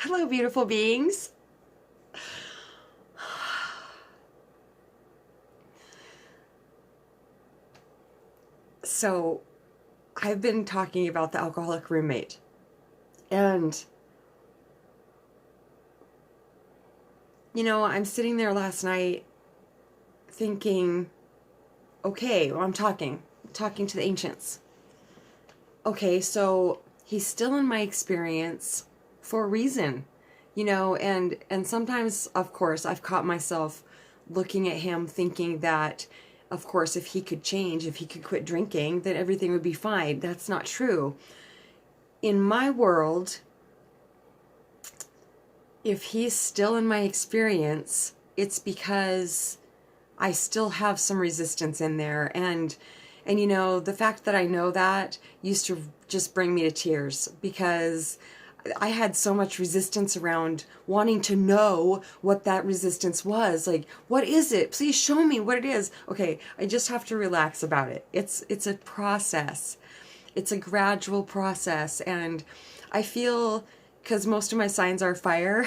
Hello, beautiful beings. So, I've been talking about the alcoholic roommate, and I'm sitting there last night thinking, okay, well, I'm talking to the ancients. Okay, so he's still in my experience for a reason, and sometimes, of course, I've caught myself looking at him thinking that, of course, if he could change, if he could quit drinking, then everything would be fine. That's not true. In my world, if he's still in my experience, it's because I still have some resistance in there. And the fact that I know that used to just bring me to tears, because I had so much resistance around wanting to know what that resistance was. Like, what is it? Please show me what it is. Okay, I just have to relax about it. It's a process. It's a gradual process, and I feel, because most of my signs are fire,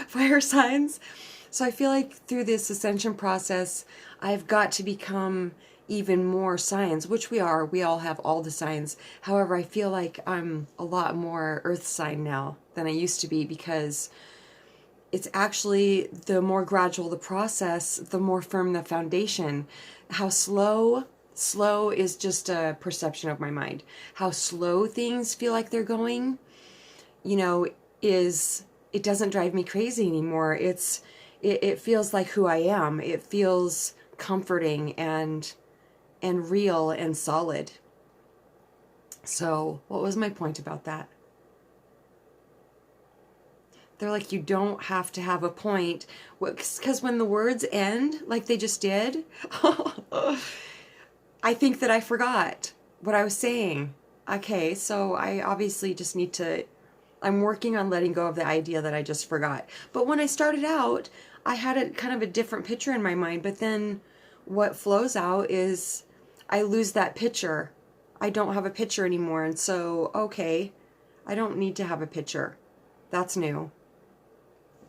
fire signs, so I feel like through this ascension process, I've got to become even more signs, which we are. We all have all the signs. However, I feel like I'm a lot more earth sign now than I used to be, because it's actually, the more gradual the process, the more firm the foundation. How slow is just a perception of my mind. How slow things feel like they're going, is, it doesn't drive me crazy anymore. It feels like who I am. It feels comforting and real and solid. So, what was my point about that? They're like, you don't have to have a point. Because when the words end, like they just did, I think that I forgot what I was saying. Okay, so I obviously just need to, I'm working on letting go of the idea that I just forgot. But when I started out, I had a kind of a different picture in my mind, but then what flows out is I lose that picture. I don't have a picture anymore, and so, okay, I don't need to have a picture. That's new.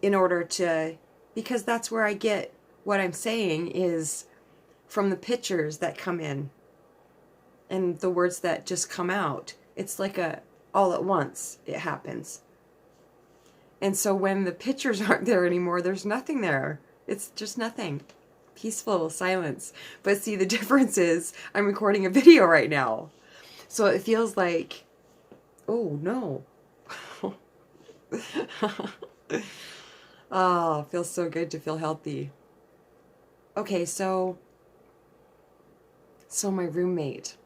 In order to, because that's where I get what I'm saying is from the pictures that come in and the words that just come out. It's like a all at once it happens. And so when the pictures aren't there anymore, there's nothing there. It's just nothing. Peaceful silence. But see, the difference is I'm recording a video right now. So it feels like, oh no. Oh, it feels so good to feel healthy. Okay, so my roommate.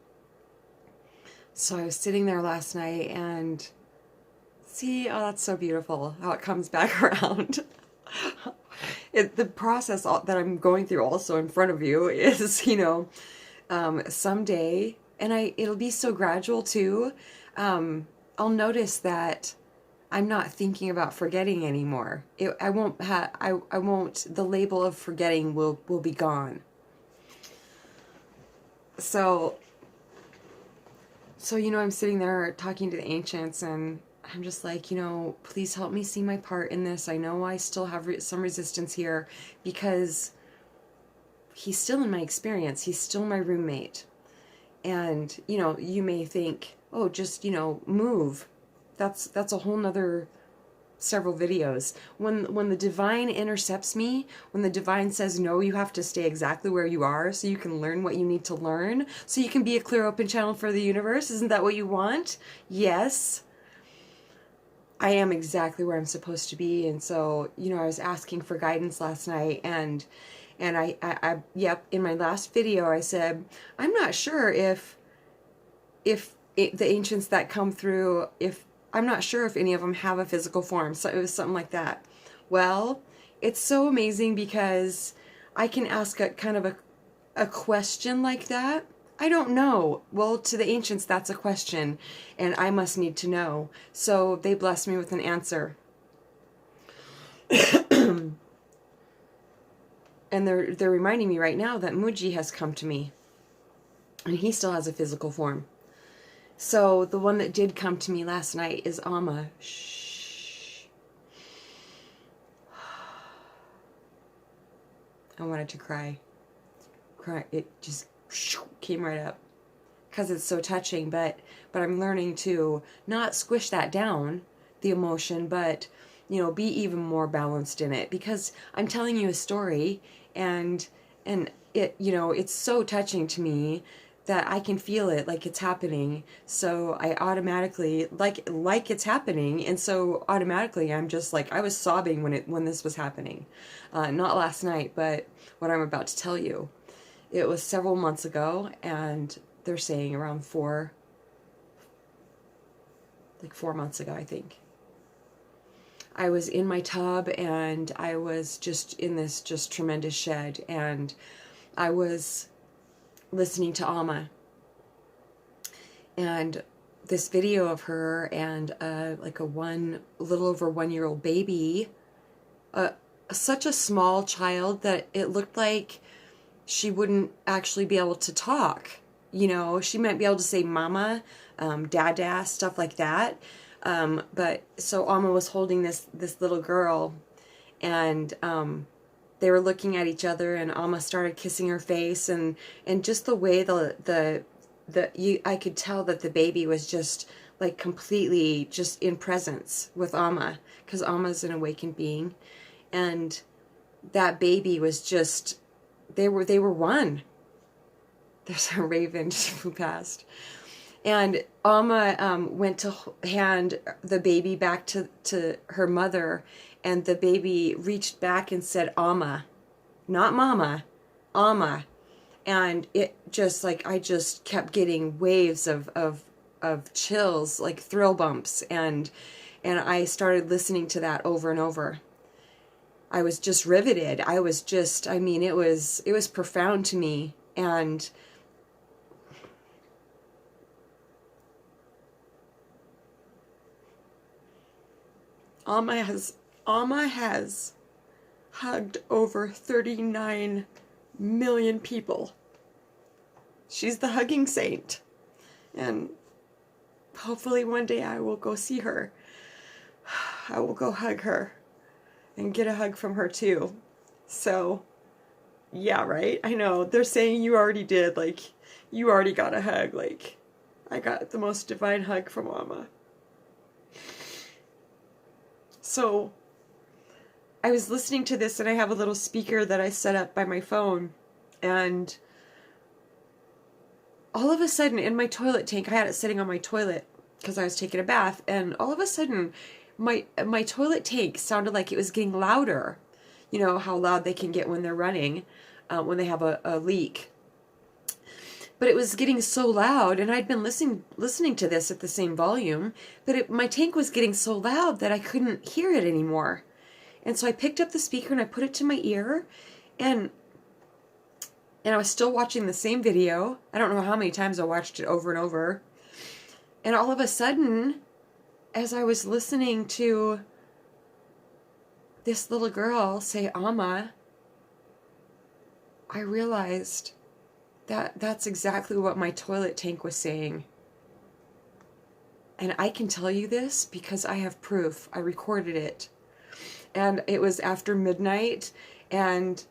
So I was sitting there last night and see, oh, that's so beautiful how it comes back around. The process that I'm going through also in front of you is, someday, and it'll be so gradual too. I'll notice that I'm not thinking about forgetting anymore. I won't the label of forgetting will be gone. So, I'm sitting there talking to the ancients, and I'm just like, please help me see my part in this. I know I still have some resistance here, because he's still in my experience. He's still my roommate. And, you may think, oh, just, move. That's a whole nother several videos. When the divine intercepts me, when the divine says, no, you have to stay exactly where you are so you can learn what you need to learn, so you can be a clear open channel for the universe. Isn't that what you want? Yes. I am exactly where I'm supposed to be. And so, I was asking for guidance last night, and I yep, in my last video I said, I'm not sure if the ancients that come through, I'm not sure if any of them have a physical form. So it was something like that. Well, it's so amazing, because I can ask a kind of a question like that. I don't know. Well, to the ancients, that's a question, and I must need to know. So they bless me with an answer. And they're reminding me right now that Muji has come to me, and he still has a physical form. So the one that did come to me last night is Amma. Shh. I wanted to cry. It just came right up because it's so touching. But I'm learning to not squish that down, the emotion, but be even more balanced in it, because I'm telling you a story, and it it's so touching to me that I can feel it like it's happening. So I automatically like it's happening, and so automatically I'm just like, I was sobbing when this was happening. Not last night, but what I'm about to tell you. It was several months ago, and they're saying around 4 months ago, I think. I was in my tub, and I was just in this just tremendous shed, and I was listening to Amma, and this video of her and like a little over 1-year-old baby, such a small child that it looked like she wouldn't actually be able to talk. She might be able to say mama, dada, stuff like that. But so Amma was holding this little girl, and they were looking at each other, and Amma started kissing her face, and just the way I could tell that the baby was just like completely just in presence with Amma, because Amma's an awakened being, and that baby was just, they were one. There's a raven just flew past. And Amma went to hand the baby back to her mother, and the baby reached back and said, Amma. Not mama, Amma. And it just like, I just kept getting waves of chills, like thrill bumps, and I started listening to that over and over. I was just riveted. I mean, it was profound to me. And Amma has hugged over 39 million people. She's the hugging saint. And hopefully one day I will go see her. I will go hug her and get a hug from her too. So, yeah, right? I know. They're saying you already did. Like, you already got a hug. Like, I got the most divine hug from Amma. So, I was listening to this, and I have a little speaker that I set up by my phone, and all of a sudden in my toilet tank, I had it sitting on my toilet because I was taking a bath, and all of a sudden my toilet tank sounded like it was getting louder. You know how loud they can get when they're running, when they have a leak. But it was getting so loud, and I'd been listening to this at the same volume, but my tank was getting so loud that I couldn't hear it anymore. And so I picked up the speaker and I put it to my ear, and I was still watching the same video. I don't know how many times I watched it over and over. And all of a sudden, as I was listening to this little girl say Amma, I realized that that's exactly what my toilet tank was saying. And I can tell you this because I have proof. I recorded it. And it was after midnight, and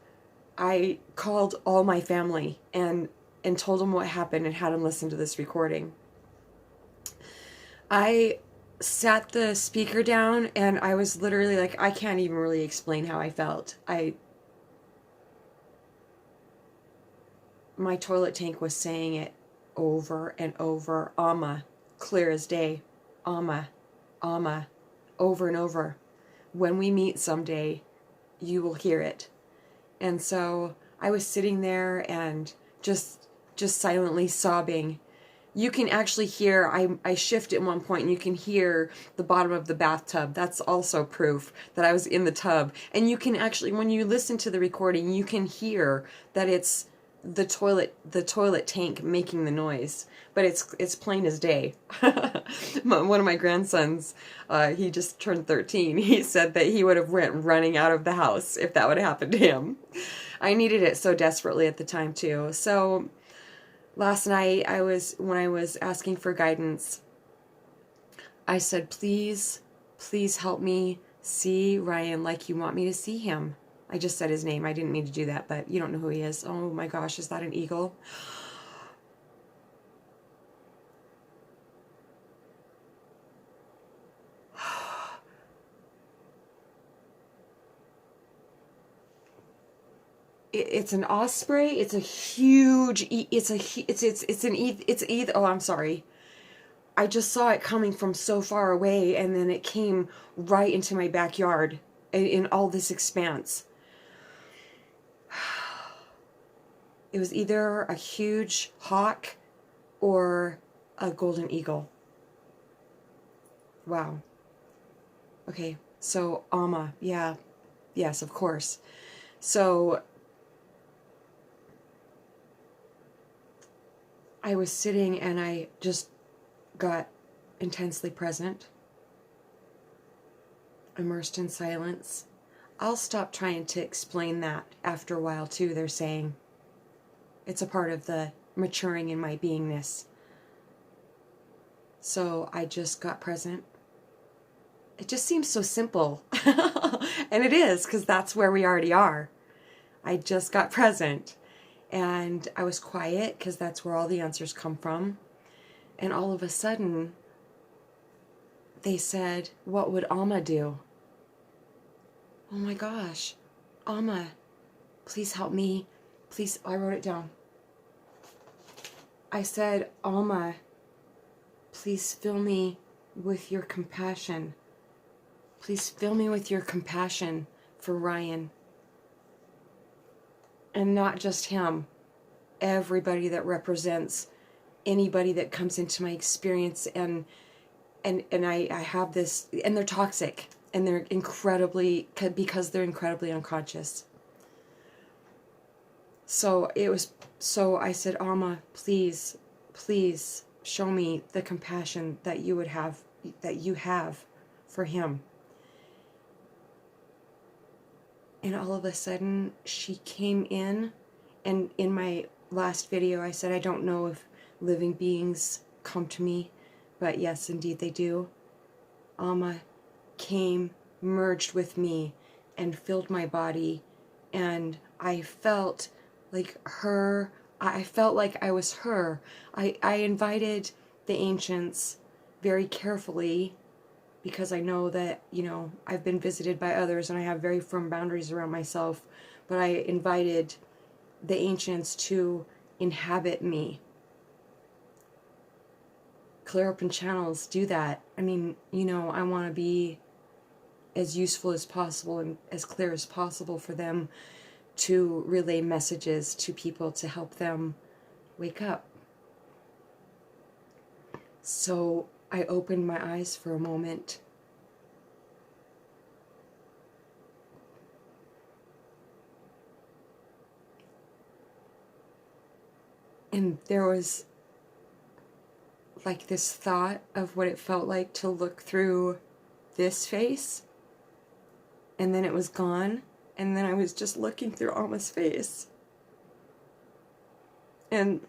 I called all my family and told them what happened and had them listen to this recording. I sat the speaker down, and I was literally like, I can't even really explain how I felt. My toilet tank was saying it over and over. Amma, clear as day. Amma, Amma, over and over. When we meet someday, you will hear it. And so I was sitting there and just silently sobbing. You can actually hear, I shift at one point, and you can hear the bottom of the bathtub. That's also proof that I was in the tub. And you can actually, when you listen to the recording, you can hear that it's the toilet tank making the noise. But it's plain as day. One of my grandsons, he just turned 13. He said that he would have went running out of the house if that would have happened to him. I needed it so desperately at the time too. So last night, when I was asking for guidance, I said, please help me see Ryan like you want me to see him. I just said his name. I didn't mean to do that, but you don't know who he is. Oh my gosh, is that an eagle? It's an osprey. It's a huge. It's either. Oh, I'm sorry. I just saw it coming from so far away, and then it came right into my backyard in all this expanse. It was either a huge hawk or a golden eagle. Wow. Okay, so Amma, yeah, yes, of course. So I was sitting and I just got intensely present, immersed in silence. I'll stop trying to explain that after a while too, they're saying. It's a part of the maturing in my beingness. So I just got present. It just seems so simple. And it is, because that's where we already are. I just got present. And I was quiet, because that's where all the answers come from. And all of a sudden, they said, what would Amma do? Oh my gosh. Amma, please help me. Please, I wrote it down. I said, Amma, please fill me with your compassion. Please fill me with your compassion for Ryan. And not just him. Everybody that represents anybody that comes into my experience, and I have this, and they're toxic, and they're incredibly, because they're incredibly unconscious. So I said, Amma, please, please show me the compassion that you have for him. And all of a sudden, she came in, and in my last video, I said, I don't know if living beings come to me, but yes, indeed they do. Amma came, merged with me, and filled my body, and I felt like her. I felt like I was her. I invited the ancients very carefully, because I know that, I've been visited by others and I have very firm boundaries around myself, but I invited the ancients to inhabit me. Clear open channels do that. I mean, I want to be as useful as possible and as clear as possible for them to relay messages to people to help them wake up. So I opened my eyes for a moment. And there was like this thought of what it felt like to look through this face. And then it was gone. And then I was just looking through Alma's face. And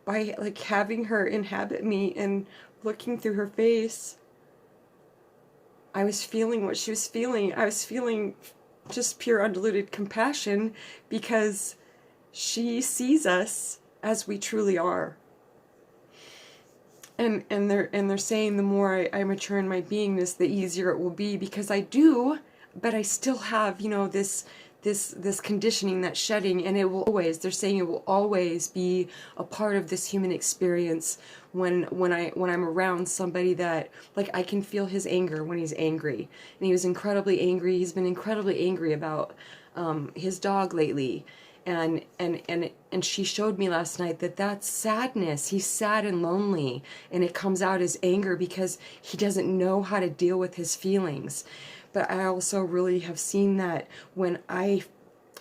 by like having her inhabit me and looking through her face, I was feeling what she was feeling. I was feeling just pure undiluted compassion, because she sees us as we truly are. And they're saying the more I mature in my beingness, the easier it will be, because I do, but I still have, this conditioning, that shedding, and it will always, they're saying it will always be a part of this human experience when I'm around somebody that, like, I can feel his anger when he's angry. And he was incredibly angry. He's been incredibly angry about his dog lately. And she showed me last night that that's sadness. He's sad and lonely, and it comes out as anger because he doesn't know how to deal with his feelings. But I also really have seen that when I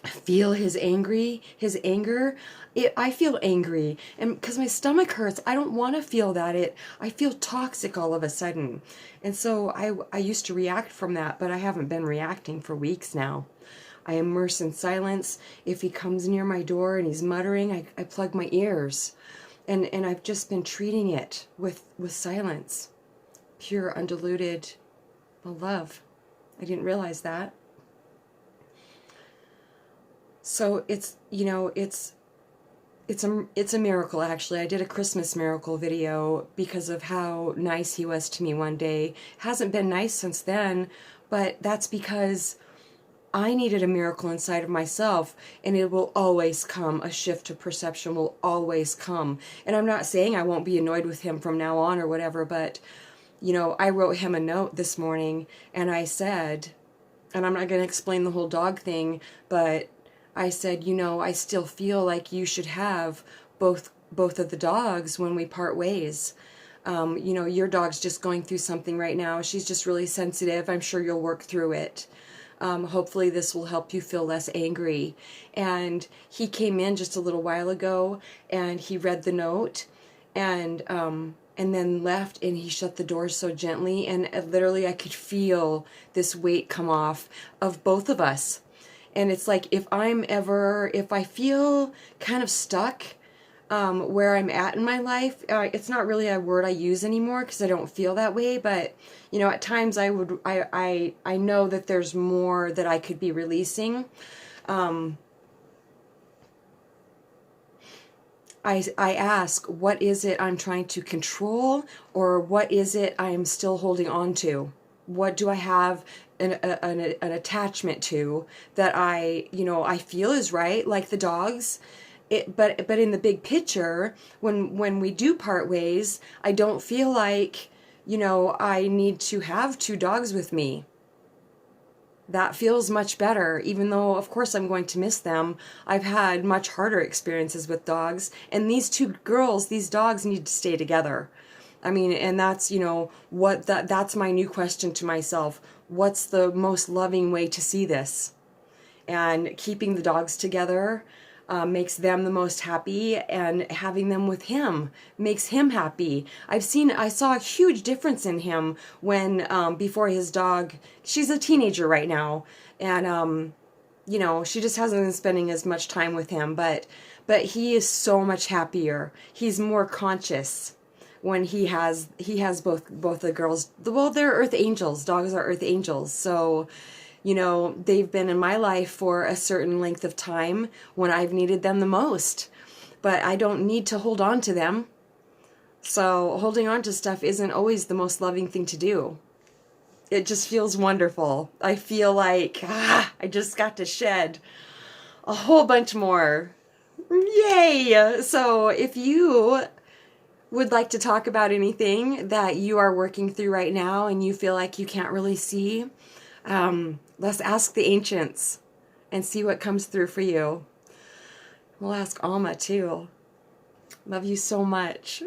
feel his anger, I feel angry, and because my stomach hurts, I don't want to feel that. I feel toxic all of a sudden, and so I used to react from that, but I haven't been reacting for weeks now. I immerse in silence. If he comes near my door and he's muttering, I plug my ears. And I've just been treating it with silence. Pure, undiluted love. I didn't realize that. So it's, you know, it's a miracle, actually. I did a Christmas miracle video because of how nice he was to me one day. Hasn't been nice since then, but that's because I needed a miracle inside of myself, and it will always come. A shift of perception will always come. And I'm not saying I won't be annoyed with him from now on or whatever, but, you know, I wrote him a note this morning, and I said, and I'm not going to explain the whole dog thing, but I said, you know, I still feel like you should have both of the dogs when we part ways. You know, your dog's just going through something right now. She's just really sensitive. I'm sure you'll work through it. Hopefully this will help you feel less angry. And he came in just a little while ago, and he read the note, and then left, and he shut the door so gently, and literally I could feel this weight come off of both of us. And it's like, if I feel kind of stuck where I'm at in my life, it's not really a word I use anymore because I don't feel that way, but, you know, at times I know that there's more that I could be releasing. I ask, what is it I'm trying to control, or what is it I'm still holding on to? What do I have an attachment to that I feel is right, like the dogs? But in the big picture, when we do part ways, I don't feel like, I need to have two dogs with me. That feels much better, even though, of course, I'm going to miss them. I've had much harder experiences with dogs, and these two girls, these dogs need to stay together. I mean, and that's, that's my new question to myself. What's the most loving way to see this? And keeping the dogs together makes them the most happy, and having them with him makes him happy. I saw a huge difference in him when, before his dog, she's a teenager right now, and, she just hasn't been spending as much time with him, but he is so much happier. He's more conscious when he has both the girls. Well, they're earth angels. Dogs are earth angels. So, they've been in my life for a certain length of time when I've needed them the most. But I don't need to hold on to them. So holding on to stuff isn't always the most loving thing to do. It just feels wonderful. I feel like, I just got to shed a whole bunch more. Yay! So if you would like to talk about anything that you are working through right now and you feel like you can't really see, let's ask the ancients and see what comes through for you. We'll ask Amma too. Love you so much.